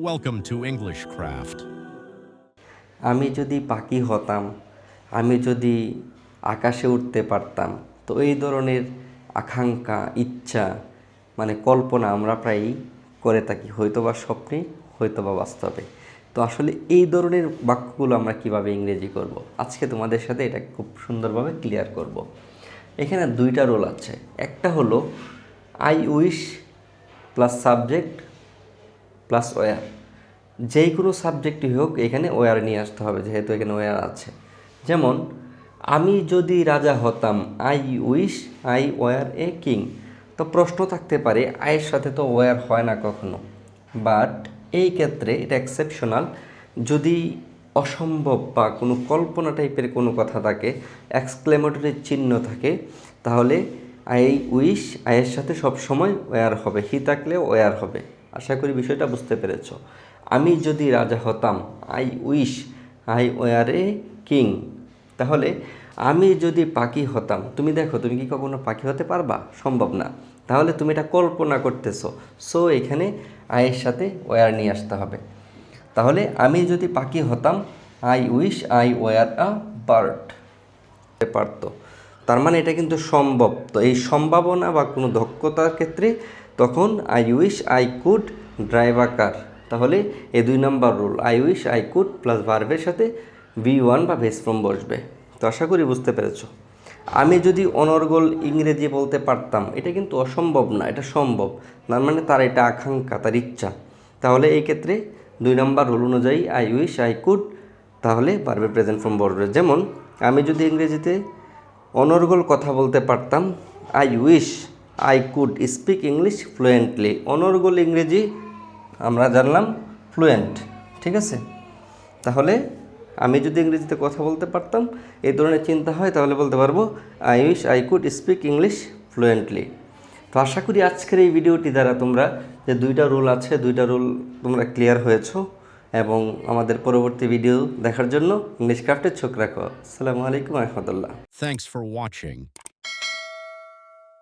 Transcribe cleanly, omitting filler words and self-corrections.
Welcome to English Craft. আমি যদি পাখি হতাম, আমি যদি আকাশে উঠতে পারতাম, তো এই ধরনের আকাঙ্ক্ষা, ইচ্ছা মানে কল্পনা আমরা প্রায়ই করে থাকি, হয়তোবা স্বপ্নে, হয়তোবা বাস্তবে। তো আসলে এই ধরনের বাক্যগুলো আমরা কিভাবে ইংরেজি করব, আজকে তোমাদের সাথে এটা খুব সুন্দরভাবে ক্লিয়ার করব। এখানে দুইটা রোল আছে। একটা হলো I wish plus subject plus were. যেই কোনো সাবজেক্টই হোক এখানে ওয়্যার নিয়ে আসতে হবে, যেহেতু এখানে ওয়্যার আছে। যেমন আমি যদি রাজা হতাম, I wish I were a king. তো প্রশ্ন থাকতে পারে, আয়ের সাথে তো ওয়্যার হয় না কখনো, বাট এই ক্ষেত্রে এটা এক্সেপশনাল। যদি অসম্ভব বা কোনো কল্পনা টাইপের কোনো কথা থাকে, এক্সক্লেমেটরি চিহ্ন থাকে, তাহলে আই উইশ আয়ের সাথে সবসময় ওয়্যার হবে, হি থাকলে ওয়্যার হবে। আশা করি বিষয়টা বুঝতে পেরেছ। আমি যদি রাজা হতাম, I wish I were a king. তাহলে আমি যদি পাখি হতাম, তুমি দেখো তুমি কি কখনো পাখি হতে পারবা? সম্ভব না। তাহলে তুমি এটা কল্পনা করতেছো, সো এখানে আয়ের সাথে ওয়্যার নিয়ে আসতে হবে। তাহলে আমি যদি পাখি হতাম, I wish I were a bird পারতো। তার মানে এটা কিন্তু সম্ভব। তো এই সম্ভাবনা বা কোনো দক্ষতার ক্ষেত্রে তখন I wish I could drive a car. তাহলে এই 2 number rule, I wish I could plus ভার্বের সাথে V1 বা বেস ফর্ম বসবে। তো আশা করি বুঝতে পেরেছ। আমি যদি অনর্গল ইংরেজি বলতে পারতাম, এটা কিন্তু অসম্ভব না, এটা সম্ভব। তার মানে তার এটা আকাঙ্ক্ষা, তার ইচ্ছা। তাহলে এই ক্ষেত্রে 2 নম্বর রুল অনুযায়ী আই উইশ আই কুড, তাহলে ভার্বের প্রেজেন্ট ফর্ম বসবে। যেমন আমি যদি ইংরেজিতে অনর্গল কথা বলতে পারতাম, I wish I could speak English fluently. অনর্গল ইংরেজি আমরা জানলাম ফ্লুয়েন্ট, ঠিক আছে? তাহলে আমি যদি ইংরেজিতে কথা বলতে পারতাম, এই ধরনের চিন্তা হয়, তাহলে বলতে পারবো I wish I could speak English fluently. তো আশা করি আজকের এই ভিডিওটি দ্বারা তোমরা যে 2টা রুল আছে, 2টা রুল তোমরা ক্লিয়ার হয়েছো। এবং আমাদের পরবর্তী ভিডিও দেখার জন্য ইংলিশ ক্রাফটে চোখ রাখো। আসসালামু আলাইকুম রহমতুল্লাহ। Thanks for watching.